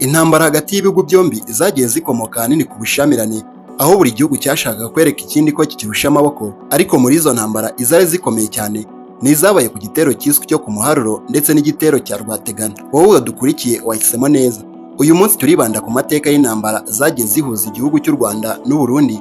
Intambara hagati y'ibihugu byombi zagiye zikomoka ahanini ku bushyamirane, aho buri gihugu cyashakaga kwereka ikindi ko kikirusha amaboko, ariko muri izo ntambara izari zikomeye cyane ni izabaye ku gitero cyiswe cyo ku Muharuro ndetse n'igitero cya Rwategana. Wowe dukurikiye wahisemo neza. Uyu munsi turibanda ku mateka y'intambara zagiye zihuza igihugu cy'u Rwanda n'u Burundi.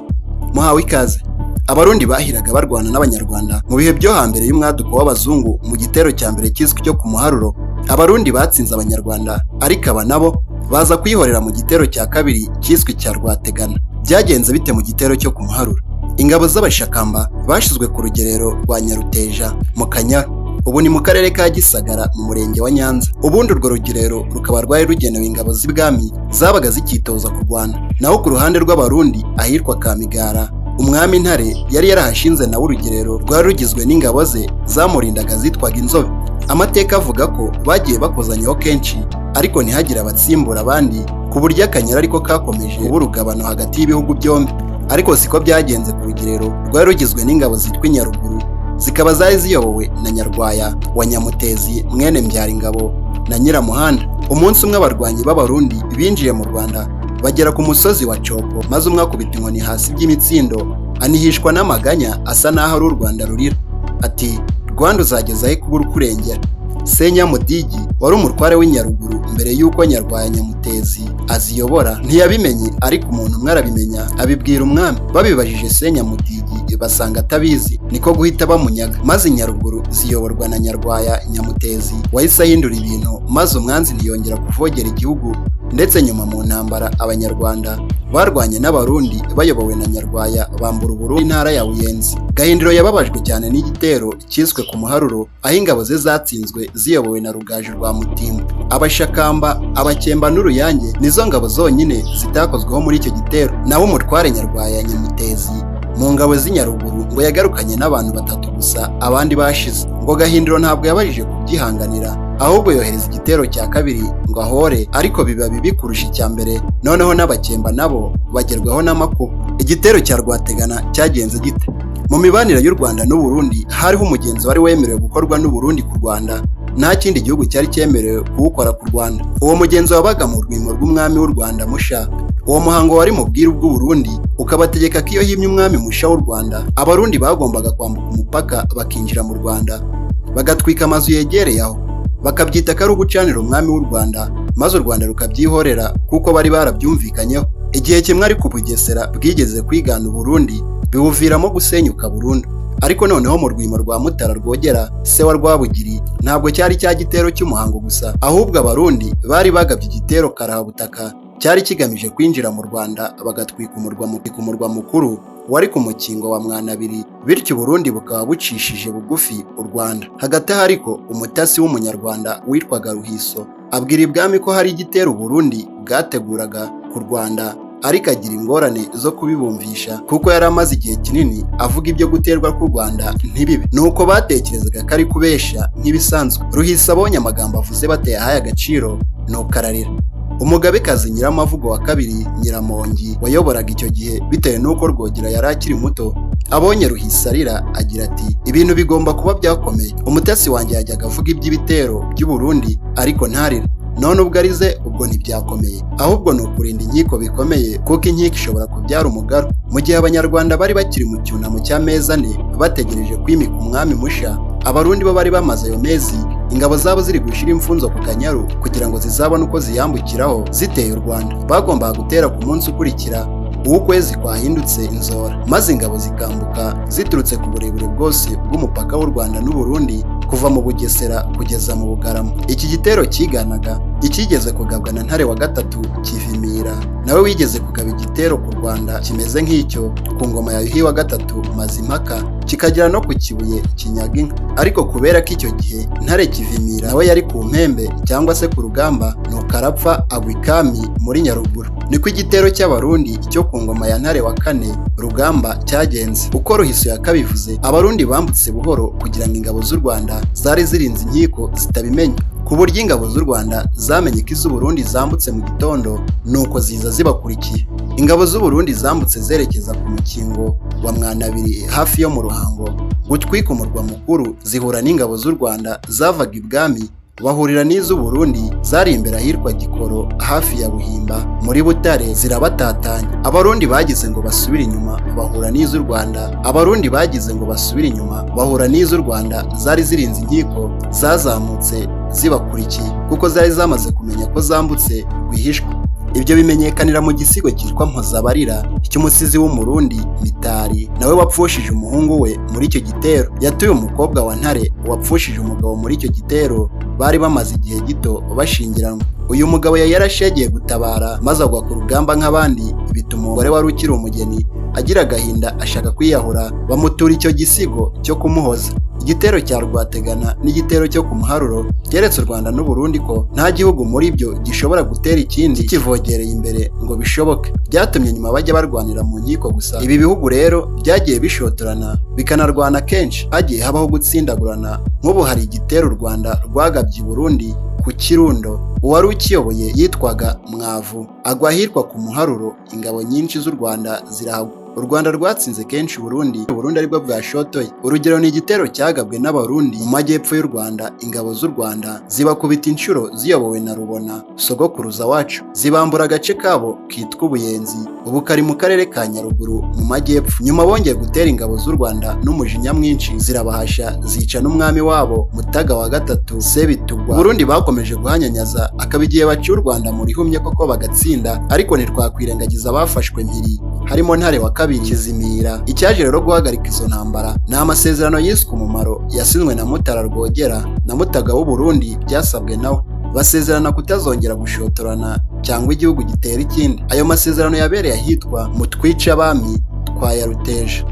Muhawe ikaze. Abarundi bahiraga barwana n'Abanyarwanda mu bihe byo hambere y'umwaduko w'abazungu. Mu gitero cya mbere cyiswe cyo ku Muharuro, Abarundi batsinze Abanyarwanda, ariko aba nabo baza kwihorera mu gitero cya kabiri cyiswe cya Rwategana. Byagenze bite mu gitero cyo ku Muharuro? Ingabo z'Abashakamba bashizwe ku rugerero rwa Nyaruteja mu Kanyaru, ubu ni mu karere ka Gisagara mu murenge wa Nyanza. Ubundi urwo rugerero rukaba rwari rugenewe ingabo z'ibwami zabaga zikitoza kurwana. Naho ku ruhande rw'Abarundi ahitwa Kamigara, umwami Ntare yari yarahashinze nawe urugerero rwari rugizwe n'ingabo ze zamurindaga zitwaga Inzobe. Amateka avuga ko bagiye bakozanyeho kenshi, ariko ntihagire abatsimbura abandi, ku buryo Akanyaru ariko kakomeje kuba urugabano hagati y'ibihugu byombi. Ariko siko byagenze ku rugerero rwari rugizwe n'ingabo zitwa Inyaruguru, zikaba zari ziyobowe na Nyarwaya wa Nyamutezi mwene Mbyaringabo na Nyiramuhanda. Umunsi umwe abarwanyi b'Abarundi binjiye mu Rwanda, bagera ku musozi wa Coko, maze umwe akubita inkoni hasi by'imitsindo, anihishwa n'amaganya asa n'aho ari u Rwanda rurira. Ati, Rwanda uzageza he kubura ukurengera? Senyamudigi wari umutware w'Inyaruguru mbere y'uko Nyarwaya Nyamutezi aziyobora ntiyabimenye, ariko umuntu umwe arabimenya abibwira umwami. Babibajije Senyamudigi basanga atabizi, niko guhita bamunyaga, maze Inyaruguru ziyoborwa na Nyarwaya Nyamutezi wahise ahindura ibintu, maze umwanzi ntiyongera kuvogera igihugu. Ndetse nyuma mu ntambara Abanyarwanda barwanye n'Abarundi bayobowe na Nyarwaya bambura Uburundi intara ya Buyenzi. Gahindiro yababajwe cyane n'igitero cyiswe ku Muharuro, aho ingabo ze zatsinzwe ziyobowe na Rugaju rwa Mutimbo. Abashakamba, Abakemba n'Uruyange nizo ngabo zonyine zitakozweho muri icyo gitero. Naho umutware Nyarwaya Nyamutezi mu ngabo z'Inyaruguru ngo yagarukanye n'abantu 3 gusa, abandi bashize. Ngo Gahindiro ntabwo yabajije kubyihanganira, ahubwo yohereza igitero cya kabiri ngo ahore, ariko biba bibi kurusha icya mbere. Noneho n'Abakemba nabo bagerwaho n'amakuba. Igitero cya Rwategana cyagenze gite? Mu mibanire y'u Rwanda n'u Burundi hariho umugenzo wari wemerewe gukorwa n'u Burundi ku Rwanda, nta kindi gihugu cyari cyemerewe kuwukora ku Rwanda. Uwo mugenzo wabaga mu rwimo rw'umwami w'u Rwanda Musha. Uwo muhango wari mu bwiru bw'u Burundi, ukabategeka ko iyo himye umwami Musha w'u Rwanda, Abarundi bagombaga kwambuka umupaka bakinjira mu Rwanda, bagatwika amazu yegereye aho, bakabyita ko ari ugucanira umwami w'u Rwanda, maze u Rwanda rukabyihorera kuko bari barabyumvikanyeho. Igihe kimwe ariko Bugesera bwigeze kwigana u Burundi, biwuviramo gusenyuka burundu. Ariko noneho mu rwimo rwa Mutara Rwogera, se wa Rwabugiri, ntabwo cyari cya gitero cy'umuhango gusa, ahubwo Abarundi bari bagabye igitero karahabutaka cyari kigamije kwinjira mu Rwanda bagatwika umurwa mukuru wari ku mukingo wa Mwanabiri, bityo Burundi bukaba bucishije bugufi u Rwanda. Hagati aho ariko umutasi w'umunyarwanda witwaga Ruhiso abwira ibwami ko hari igitero Burundi bwateguraga ku Rwanda, ariko agira ingorane zo kubibumvisha kuko yari amaze igihe kinini avuga ibyo guterwa ku Rwanda ntibibe. Nuko batekerezaga ko ari kubesha nk'ibisanzwe. Ruhiso abonye amagambo avuze bateye ahaye agaciro, nuko ararira. Umugabekazi Nyiramavugo wa kabiri Nyiramongi wayoboraga icyo gihe, bitewe n'uko Rwogera yari akiri muto, abonye Ruhiso arira agira ati, ibintu bigomba kuba byakomeye. Umutasi wanjye yajyaga avuga iby'ibitero by'u Burundi ariko ntarire, none ubwo arize ubwo ntibyakomeye, ahubwo ni ukurinda inkiko bikomeye, kuko inkiko ishobora kubyara umugaru. Mu gihe Abanyarwanda bari bakiri mu cyunamo cy'amezi 4 bategereje kwimika umwami Musha, Abarundi bo bari bamaze ayo mezi ingabo zabo ziri gushira imfunzo ku Kanyaru kugira ngo zizabone uko ziyambukiraho ziteye u Rwanda. Bagombaga gutera ku munsi ukurikira ukwezi kwahindutse inzora, maze ingabo zikambuka ziturutse ku burebure bwose bw'umupaka w'u Rwanda n'u Burundi, kuva mu Bugesera kugeza mu Bugarama. Iki gitero kiganaga ikigeze kugabwa na Ntare wa gatatu Kivimira, nawe wigeze kugaba igitero ku Rwanda kimeze nk'icyo ku ngoma ya Yuhi wa gatatu Mazimpaka, kikagera no ku Kibuye kinyaga inka. Ariko kubera ko icyo gihe Ntare Kivimira nawe yari ku mpembe cyangwa se ku rugamba, nuko arapfa agwa ikami muri Nyaruguru. Niko igitero cy'Abarundi cyo ku ngoma ya Ntare wa kane Rugamba cyagenze. Uko Ruhiso yakabivuze, Abarundi bambutse buhoro kugira ngo ingabo z'u Rwanda zari zirinze inkiko zitabimenya, ku buryo ingabo z'u Rwanda zamenye ko iz'u Burundi zambutse mu gitondo, nuko ziza zibakurikiye. Ingabo z'u Burundi zambutse zerekeza ku mukingo wa Mwanabiri hafi yo mu Ruhango gutwika umurwa mukuru, zihura n'ingabo z'u Rwanda zavaga ibwami bahurira n'iz'u Burundi zari imbere ahitwa Gikoro hafi ya Buhimba muri Butare zirabatatanya. Abarundi bagize ngo basubire inyuma bahura n'iz'u Rwanda. Abarundi bagize ngo basubire inyuma bahura n'iz'u Rwanda zari zirinze inkiko zazamutse zibakurikiye kuko zari zamaze kumenya ko zambutse rwihishwa. Ibyo bimenyekanira mu gisigo cyitwa Mpozabarira cy'umusizi w'umurundi Mitari nawe wapfushije umuhungu we muri icyo gitero. Yatuye umukobwa wa Ntare wapfushije umugabo muri icyo gitero, bari bamaze igihe gito bashyingiranwa. Uyu mugabo yari yarashagiye gutabara maze agwa ku rugamba nk'abandi, bituma umugore wari ukiri umugeni agira agahinda ashaka kwiyahura, bamutura icyo gisigo cyo kumuhoza. Igitero cya Rwategana n'igitero cyo ku Muharuro byeretse u Rwanda n'u Burundi ko nta gihugu muri byo gishobora gutera ikindi kivogereye imbere ngo bishoboke. Byatumye nyuma bajya barwanira mu nkiko gusa. Ibi bihugu rero byagiye bishotorana bikanarwana kenshi, hagiye habaho gutsindagurana. Nk'ubu hari igitero u Rwanda rwagabye i Burundi ku Kirundo, uwari ukiyoboye yitwaga Mwavu, agwa ahitwa ku Muharuro. Ingabo nyinshi z'u Rwanda zirahagwa. U Rwanda rwatsinze kenshi Burundi aribwo bwashotoye. Urugero ni igitero cyagabwe n'Abarundi mu majyepfo y'u Rwanda. Ingabo z'u Rwanda zibakubita inshuro ziyobowe na Rubona sogokuruza wacu, zibambura agace kabo kitwa Ubuyenzi, ubu kari mu karere ka Nyaruguru mu majyepfo. Nyuma bongeye gutera ingabo z'u Rwanda n'umujinya mwinshi zirabahasha, zica n'umwami wabo Mutaga wa gatatu Sebitugwa. Burundi bakomeje guhanyanyaza, akaba igihe baciye u Rwanda mu rihumye koko bagatsinda, ariko ntitwakwirengagiza abafashwe mpiri harimo Ntare wa kabiri Kizimira. Icyaje rero guhagarika izo ntambara ni amasezerano yiswe Umumaro yasinywe na Mutara Rwogera na Mutaga w'u Burundi, byasabwe nawe. Basezerana kutazongera gushotorana cyangwa igihugu gitera ikindi. Ayo masezerano yabereye ahitwa mu Twica Abami twa Yaruteja.